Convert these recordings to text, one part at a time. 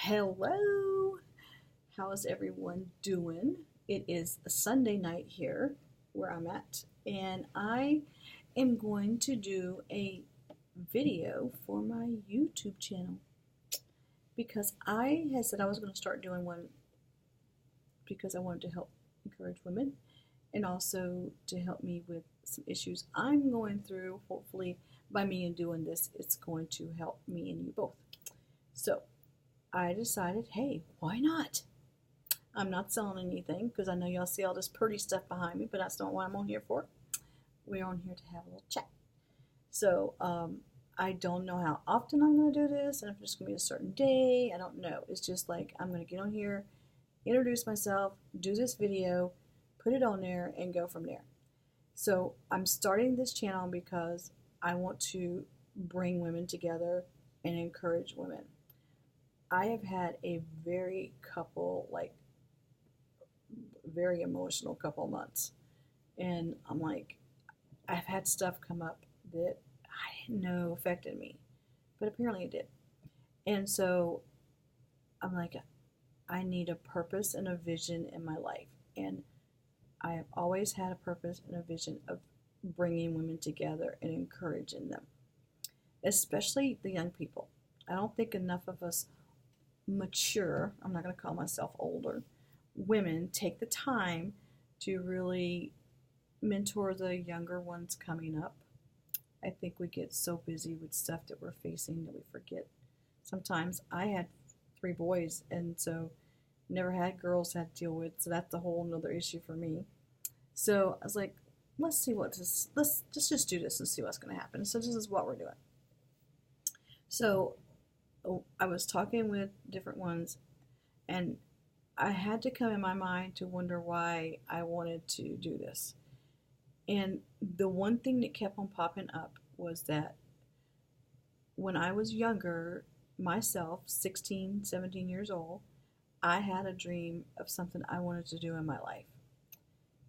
Hello, how is everyone doing? It is a Sunday night here where I'm at, and I am going to do a video for my YouTube channel because I had said I was going to start doing one because I wanted to help encourage women and also to help me with some issues I'm going through. Hopefully, by me and doing this, it's going to help me and you both. So, I decided, hey, why not? I'm not selling anything because I know y'all see all this pretty stuff behind me, but that's not what I'm on here for. We're on here to have a little chat. So I don't know how often I'm going to do this, and if it's going to be a certain day, I don't know. It's just like I'm going to get on here, introduce myself, do this video, put it on there, and go from there. So I'm starting this channel because I want to bring women together and encourage women. I have had a very emotional couple months. And I'm like, I've had stuff come up that I didn't know affected me, but apparently it did. And so I'm like, I need a purpose and a vision in my life. And I have always had a purpose and a vision of bringing women together and encouraging them, especially the young people. I don't think enough of us mature, I'm not going to call myself older, women take the time to really mentor the younger ones coming up. I think we get so busy with stuff that we're facing that we forget. Sometimes I had 3 boys, and so never had girls to deal with, so that's a whole another issue for me. So I was like, let's just do this and see what's going to happen. So this is what we're doing. So I was talking with different ones, and I had to come in my mind to wonder why I wanted to do this. And the one thing that kept on popping up was that when I was younger, myself, 16, 17 years old, I had a dream of something I wanted to do in my life.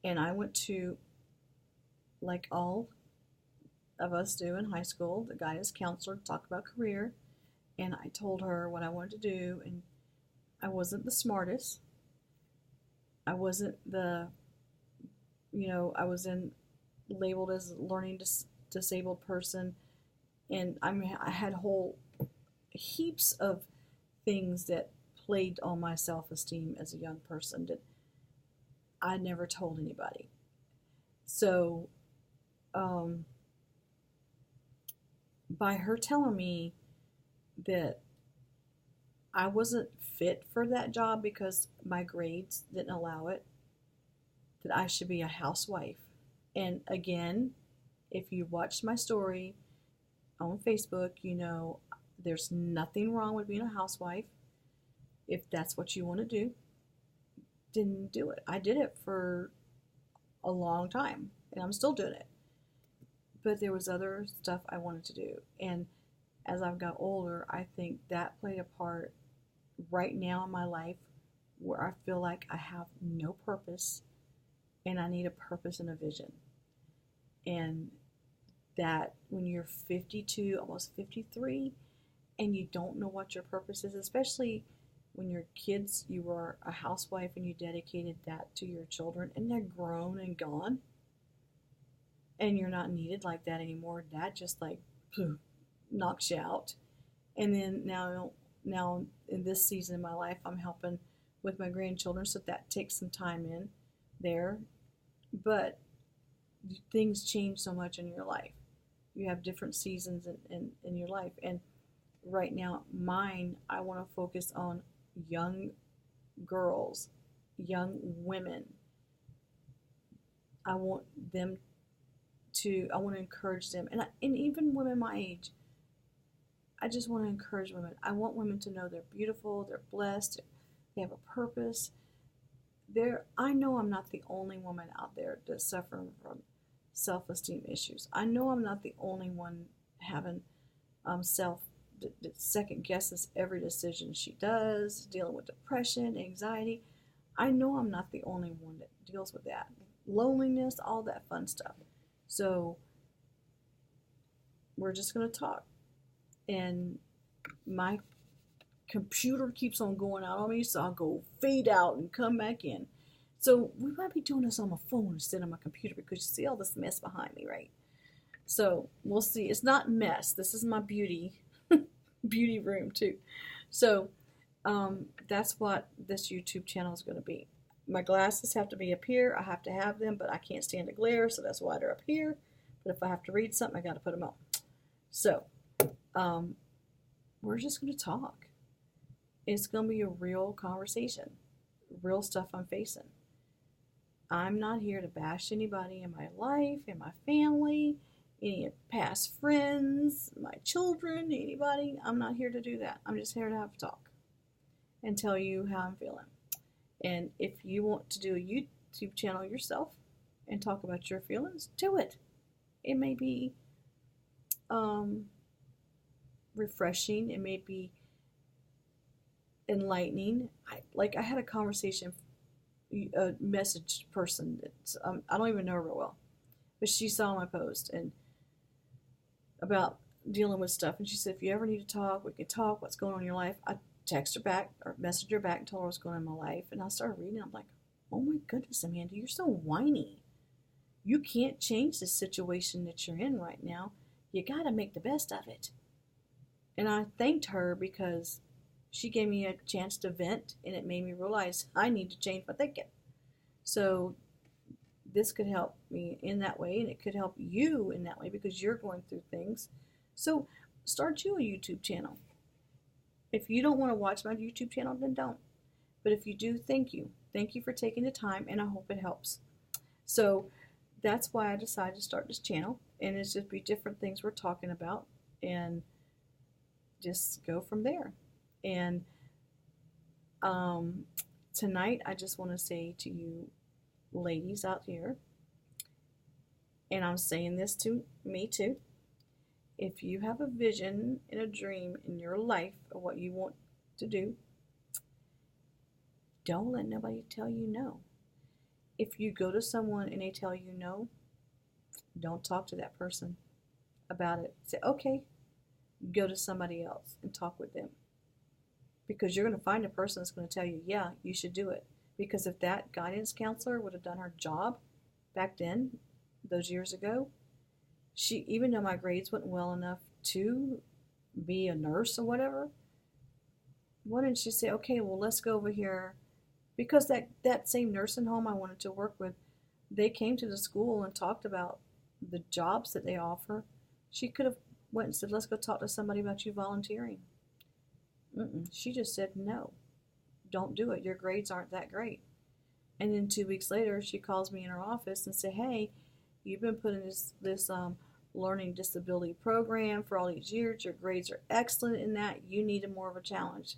And I went to, like all of us do in high school, the guidance counselor to talk about career. And I told her what I wanted to do, and I wasn't the smartest. I wasn't I was labeled as a learning disabled person, and I had whole heaps of things that played on my self-esteem as a young person that I never told anybody. So, by her telling me that I wasn't fit for that job because my grades didn't allow it, that I should be a housewife. And again, if you watched my story on Facebook, you know there's nothing wrong with being a housewife. If that's what you want to do, then do it. I did it for a long time, and I'm still doing it. But there was other stuff I wanted to do. And as I've got older, I think that played a part right now in my life where I feel like I have no purpose and I need a purpose and a vision. And that when you're 52, almost 53, and you don't know what your purpose is, especially when you're kids, you were a housewife and you dedicated that to your children and they're grown and gone and you're not needed like that anymore, that just like knocks you out. And then now in this season of my life, I'm helping with my grandchildren, so that takes some time in there. But things change so much in your life. You have different seasons in your life. And right now, I want to focus on young girls, young women. I want to encourage them. And even women my age, I just want to encourage women. I want women to know they're beautiful, they're blessed, they have a purpose. I know I'm not the only woman out there that's suffering from self-esteem issues. I know I'm not the only one having that second guesses every decision she does, dealing with depression, anxiety. I know I'm not the only one that deals with that. Loneliness, all that fun stuff. So we're just going to talk. And my computer keeps on going out on me, so I'll go fade out and come back in. So we might be doing this on my phone instead of my computer because you see all this mess behind me, right? So we'll see. It's not mess. This is my beauty room too. So that's what this YouTube channel is going to be. My glasses have to be up here. I have to have them, but I can't stand the glare, so that's why they're up here. But if I have to read something, I got to put them on. So we're just going to talk. It's going to be a real conversation, real stuff I'm facing. I'm not here to bash anybody in my life, in my family, any past friends, my children, anybody. I'm not here to do that. I'm just here to have a talk and tell you how I'm feeling. And if you want to do a YouTube channel yourself and talk about your feelings, do it. It may be refreshing. It may be enlightening. I had a conversation, a message person that I don't even know her real well, but she saw my post and about dealing with stuff, and she said, if you ever need to talk, we can talk. What's going on in your life? I text her back or message her back and told her what's going on in my life, and I started reading. I'm like, oh my goodness, Amanda, you're so whiny. You can't change the situation that you're in right now. You got to make the best of it. And I thanked her because she gave me a chance to vent, and it made me realize I need to change my thinking. So this could help me in that way, and it could help you in that way because you're going through things. So start you a YouTube channel. If you don't want to watch my YouTube channel, then don't. But if you do, thank you. Thank you for taking the time, and I hope it helps. So that's why I decided to start this channel, and it's just be different things we're talking about, and just go from there. And tonight, I just want to say to you ladies out here, and I'm saying this to me too, if you have a vision and a dream in your life of what you want to do, don't let nobody tell you no. If you go to someone and they tell you no, don't talk to that person about it. Say, okay, go to somebody else and talk with them. Because you're going to find a person that's going to tell you, yeah, you should do it. Because if that guidance counselor would have done her job back then, those years ago, even though my grades weren't well enough to be a nurse or whatever, why didn't she say, okay, well, let's go over here? Because that same nursing home I wanted to work with, they came to the school and talked about the jobs that they offer. She could have went and said, let's go talk to somebody about you volunteering. She just said, no, don't do it. Your grades aren't that great. And then 2 weeks later, she calls me in her office and said, hey, you've been put in this learning disability program for all these years. Your grades are excellent in that. You need more of a challenge.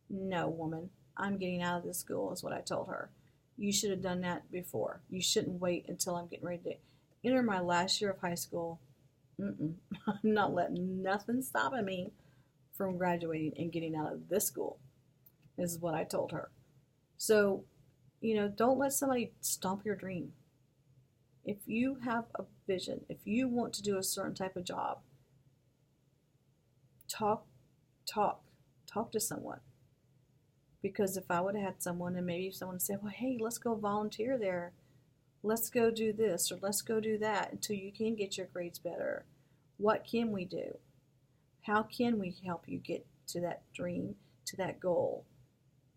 No, woman, I'm getting out of this school is what I told her. You should have done that before. You shouldn't wait until I'm getting ready to enter my last year of high school. I'm not letting nothing stop me from graduating and getting out of this school. This is what I told her. So, don't let somebody stomp your dream. If you have a vision, if you want to do a certain type of job, talk to someone. Because if I would have had someone and maybe someone said, well, hey, let's go volunteer there. Let's go do this or let's go do that until you can get your grades better. What can we do? How can we help you get to that dream, to that goal?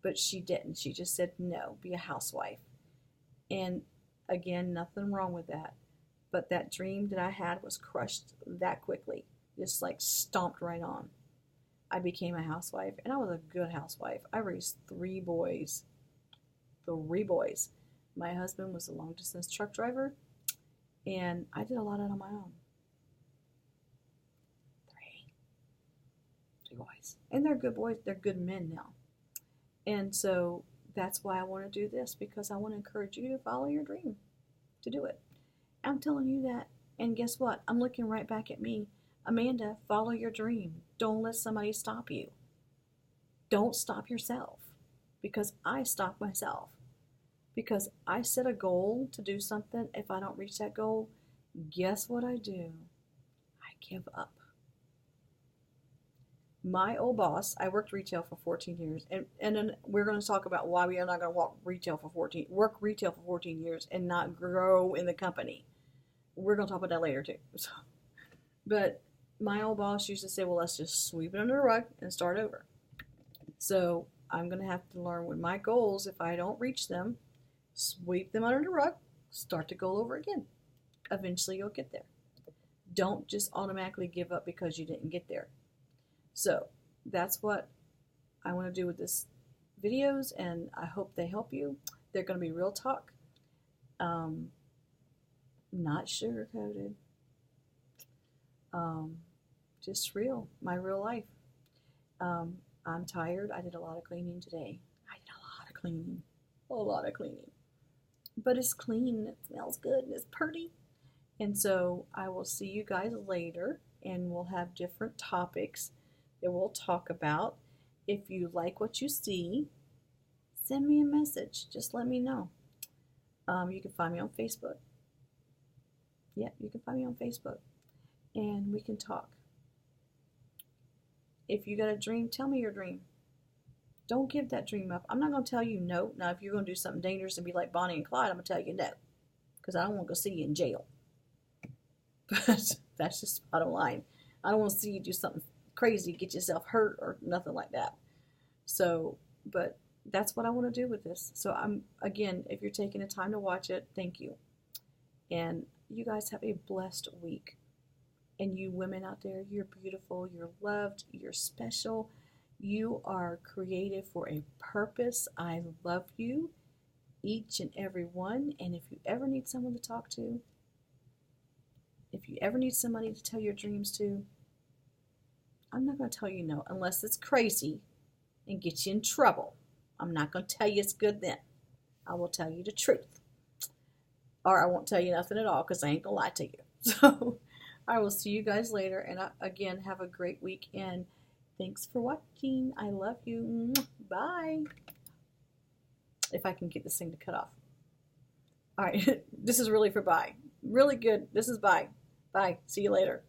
But she didn't. She just said, no, be a housewife. And again, nothing wrong with that. But that dream that I had was crushed that quickly, just like stomped right on. I became a housewife, and I was a good housewife. I raised 3 boys. 3 boys. My husband was a long-distance truck driver, and I did a lot of it on my own. 3 boys. And they're good boys. They're good men now. And so that's why I want to do this, because I want to encourage you to follow your dream, to do it. I'm telling you that, and guess what? I'm looking right back at me. Amanda, follow your dream. Don't let somebody stop you. Don't stop yourself, because I stop myself. Because I set a goal to do something. If I don't reach that goal, guess what I do? I give up. My old boss, I worked retail for 14 years, and then we're going to talk about why we are not going to work retail for 14 years and not grow in the company. We're going to talk about that later too. So, but my old boss used to say, well, let's just sweep it under the rug and start over. So I'm going to have to learn with my goals, if I don't reach them, sweep them under the rug, start the goal over again. Eventually you'll get there. Don't just automatically give up because you didn't get there. So that's what I want to do with this videos, and I hope they help you. They're going to be real talk, not sugar coated, just real, my real life. I'm tired. I did a lot of cleaning today. A lot of cleaning, but it's clean. It smells good and it's pretty. And so I will see you guys later, and we'll have different topics that we'll talk about. If you like what you see, send me a message. Just let me know. You can find me on Facebook. Yeah, you can find me on Facebook, and we can talk. If you got a dream, tell me your dream. Don't give that dream up. I'm not going to tell you no. Now, if you're going to do something dangerous and be like Bonnie and Clyde, I'm going to tell you no, because I don't want to go see you in jail. But that's just bottom line. I don't want to see you do something crazy, get yourself hurt or nothing like that. So, but that's what I want to do with this. So again, if you're taking the time to watch it, thank you. And you guys have a blessed week. And you women out there, you're beautiful, you're loved, you're special. You are created for a purpose. I love you, each and every one. And if you ever need someone to talk to, if you ever need somebody to tell your dreams to, I'm not going to tell you no, unless it's crazy and get you in trouble. I'm not going to tell you it's good then. I will tell you the truth. Or I won't tell you nothing at all, because I ain't going to lie to you. So I will see you guys later. And again, have a great week. And thanks for watching. I love you. Bye. If I can get this thing to cut off. All right. This is really for bye. Really good. This is bye. Bye. See you later.